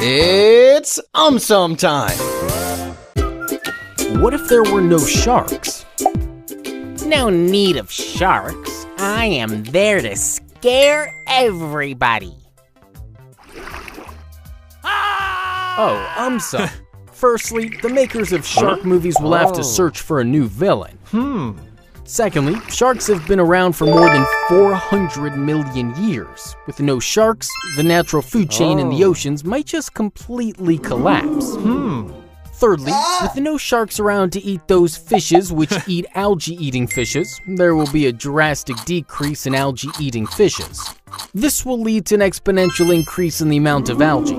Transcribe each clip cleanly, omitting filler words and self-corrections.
It's Sum time! What if there were no sharks? No need of sharks. I am there to scare everybody. Oh, Sum. Firstly, the makers of shark movies will have to search for a new villain. Secondly, sharks have been around for more than 400 million years. With no sharks, the natural food chain in the oceans might just completely collapse. Thirdly, with no sharks around to eat those fishes which eat algae-eating fishes, there will be a drastic decrease in algae-eating fishes. This will lead to an exponential increase in the amount of algae.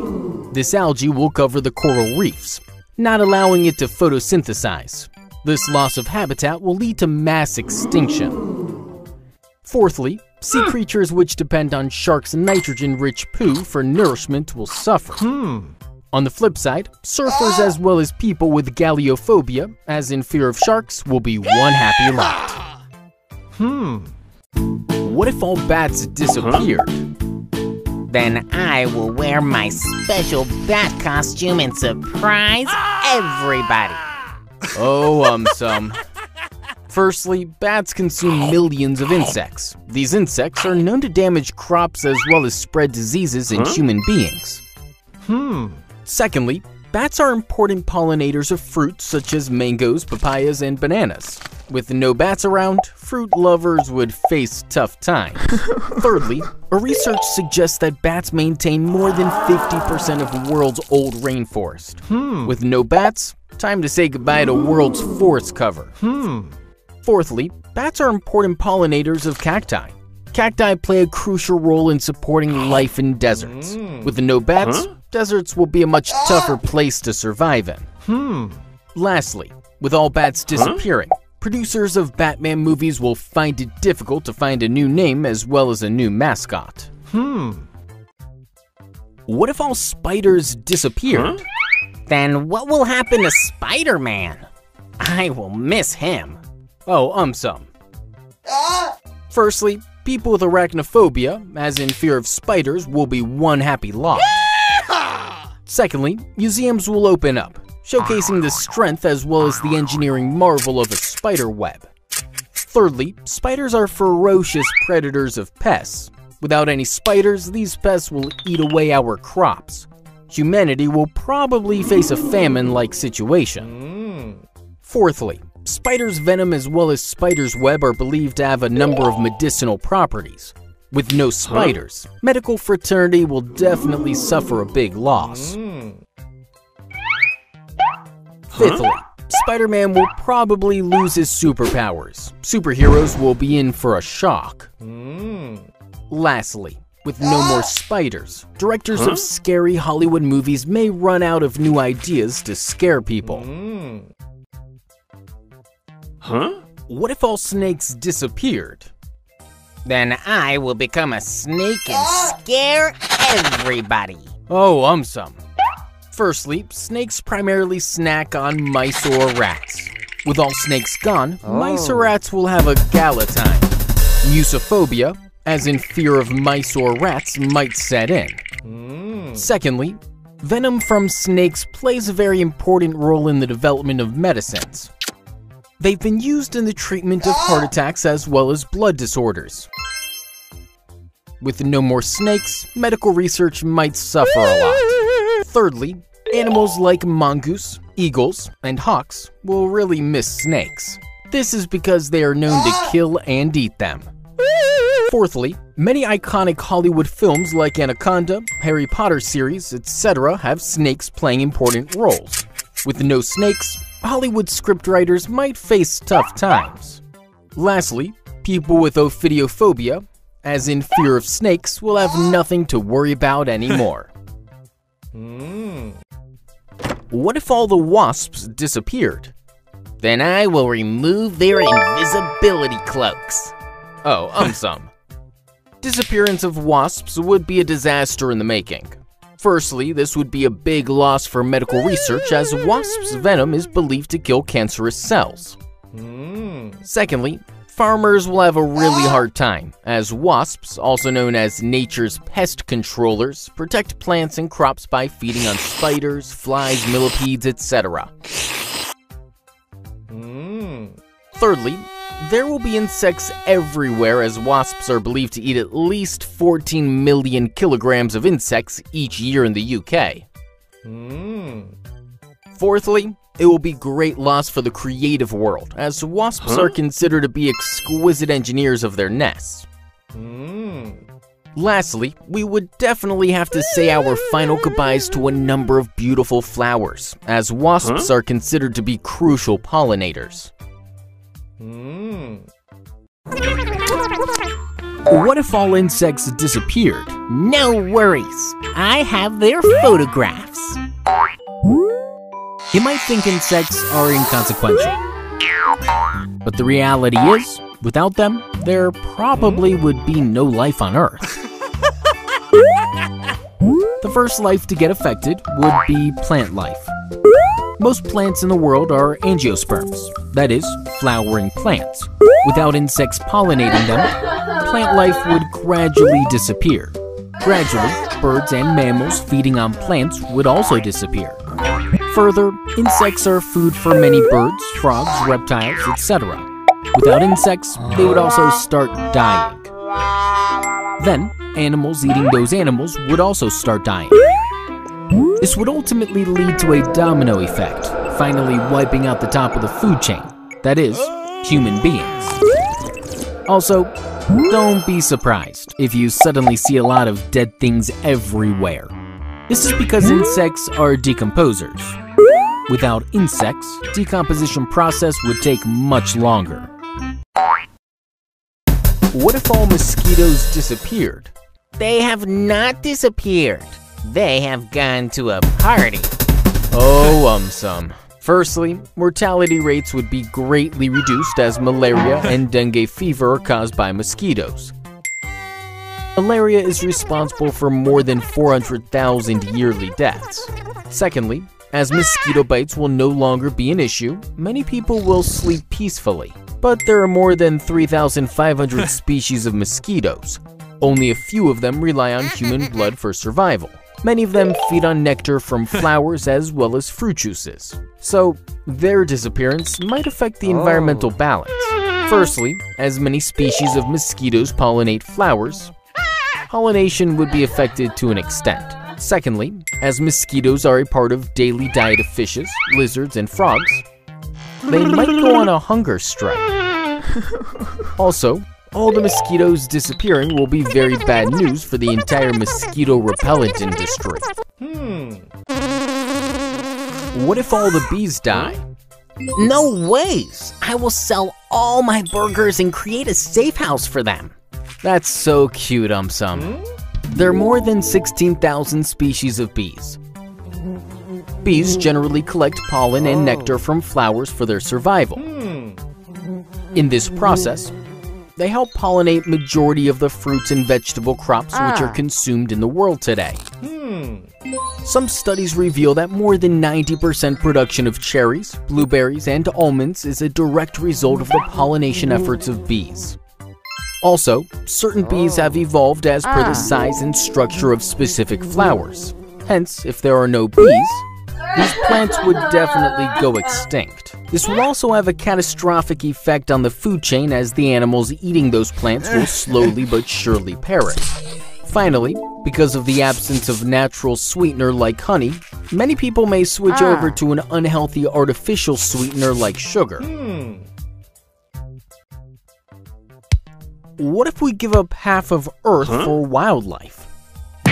This algae will cover the coral reefs, not allowing it to photosynthesize. This loss of habitat will lead to mass extinction. Fourthly, sea creatures which depend on sharks' nitrogen-rich poo for nourishment will suffer. On the flip side, surfers as well as people with galleophobia, as in fear of sharks, will be one happy lot. What if all bats disappeared? Then I will wear my special bat costume and surprise everybody. Oh, Sum. Firstly, bats consume millions of insects. These insects are known to damage crops as well as spread diseases in human beings. Secondly, bats are important pollinators of fruits such as mangoes, papayas, and bananas. With no bats around, fruit lovers would face tough times. Thirdly, a research suggests that bats maintain more than 50% of the world's old rainforest. With no bats, time to say goodbye to world's forest cover. Fourthly, bats are important pollinators of cacti. Cacti play a crucial role in supporting life in deserts. With no bats, deserts will be a much tougher place to survive in. Lastly, with all bats disappearing, producers of Batman movies will find it difficult to find a new name as well as a new mascot. What if all spiders disappeared? Then what will happen to Spider-Man? I will miss him. Oh, Sum. Firstly, people with arachnophobia, as in fear of spiders, will be one happy lot. Secondly, museums will open up, showcasing the strength as well as the engineering marvel of a spider web. Thirdly, spiders are ferocious predators of pests. Without any spiders, these pests will eat away our crops. Humanity will probably face a famine-like situation. Fourthly, spiders' venom as well as spiders' web are believed to have a number of medicinal properties. With no spiders, medical fraternity will definitely suffer a big loss. Fifthly, Spider-Man will probably lose his superpowers. Superheroes will be in for a shock. Lastly, with no more spiders, directors of scary Hollywood movies may run out of new ideas to scare people. What if all snakes disappeared? Then I will become a snake and scare everybody. Oh, Sum. Firstly, snakes primarily snack on mice or rats. With all snakes gone, mice or rats will have a gala time. Musophobia, as in fear of mice or rats, might set in. Secondly, venom from snakes plays a very important role in the development of medicines. They've been used in the treatment of heart attacks as well as blood disorders. With no more snakes, medical research might suffer a lot. Thirdly, animals like mongoose, eagles, and hawks will really miss snakes. This is because they are known to kill and eat them. Fourthly, many iconic Hollywood films like Anaconda, Harry Potter series, etc. have snakes playing important roles. With no snakes, Hollywood scriptwriters might face tough times. Lastly, people with ophidiophobia, as in fear of snakes, will have nothing to worry about anymore. What if all the wasps disappeared? Then I will remove their invisibility cloaks. Oh, Sum. Disappearance of wasps would be a disaster in the making. Firstly, this would be a big loss for medical research as wasps' venom is believed to kill cancerous cells. Secondly, farmers will have a really hard time, as wasps, also known as nature's pest controllers, protect plants and crops by feeding on spiders, flies, millipedes, etc. Thirdly, there will be insects everywhere, as wasps are believed to eat at least 14 million kilograms of insects each year in the UK. Fourthly, it will be great loss for the creative world, as wasps are considered to be exquisite engineers of their nests. Lastly, we would definitely have to say our final goodbyes to a number of beautiful flowers, as wasps are considered to be crucial pollinators. What if all insects disappeared? No worries, I have their photographs. You might think insects are inconsequential, but the reality is, without them, there probably would be no life on Earth. The first life to get affected would be plant life. Most plants in the world are angiosperms, that is, flowering plants. Without insects pollinating them, plant life would gradually disappear. Gradually, birds and mammals feeding on plants would also disappear. Further, insects are food for many birds, frogs, reptiles, etc. Without insects, they would also start dying. Then, animals eating those animals would also start dying. This would ultimately lead to a domino effect, finally wiping out the top of the food chain, that is, human beings. Also, don't be surprised if you suddenly see a lot of dead things everywhere. This is because insects are decomposers. Without insects, decomposition process would take much longer. What if all mosquitoes disappeared? They have not disappeared. They have gone to a party. Oh, some. Firstly, mortality rates would be greatly reduced as malaria and dengue fever are caused by mosquitoes. Malaria is responsible for more than 400,000 yearly deaths. Secondly, as mosquito bites will no longer be an issue, many people will sleep peacefully. But there are more than 3,500 species of mosquitoes. Only a few of them rely on human blood for survival. Many of them feed on nectar from flowers as well as fruit juices. So, their disappearance might affect the environmental balance. Firstly, as many species of mosquitoes pollinate flowers, pollination would be affected to an extent. Secondly, as mosquitoes are a part of daily diet of fishes, lizards, and frogs, they might go on a hunger strike. Also, all the mosquitoes disappearing will be very bad news for the entire mosquito repellent industry. What if all the bees die? No ways! I will sell all my burgers and create a safe house for them. That's so cute, some. There are more than 16,000 species of bees. Bees generally collect pollen and nectar from flowers for their survival. In this process, they help pollinate majority of the fruits and vegetable crops which are consumed in the world today. Some studies reveal that more than 90% production of cherries, blueberries, and almonds is a direct result of the pollination efforts of bees. Also, certain bees have evolved as per the size and structure of specific flowers. Hence, if there are no bees, these plants would definitely go extinct. This will also have a catastrophic effect on the food chain, as the animals eating those plants will slowly but surely perish. Finally, because of the absence of natural sweetener like honey, many people may switch over to an unhealthy artificial sweetener like sugar. What if we give up half of Earth for wildlife?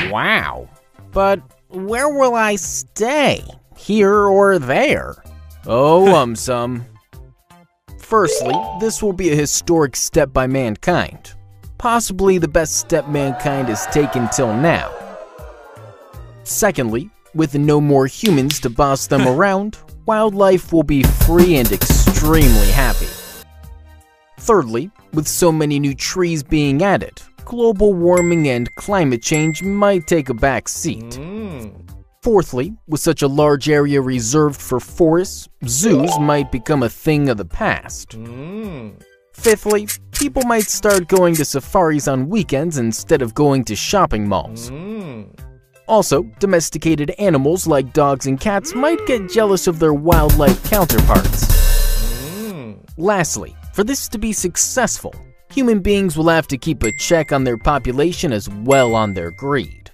Wow. But where will I stay? Here or there? Oh, some. Firstly, this will be a historic step by mankind. Possibly the best step mankind has taken till now. Secondly, with no more humans to boss them around, wildlife will be free and extremely happy. Thirdly, with so many new trees being added, global warming and climate change might take a back seat. Fourthly, with such a large area reserved for forests, zoos might become a thing of the past. Fifthly, people might start going to safaris on weekends instead of going to shopping malls. Also, domesticated animals like dogs and cats might get jealous of their wildlife counterparts. Lastly, for this to be successful, human beings will have to keep a check on their population as well on their greed.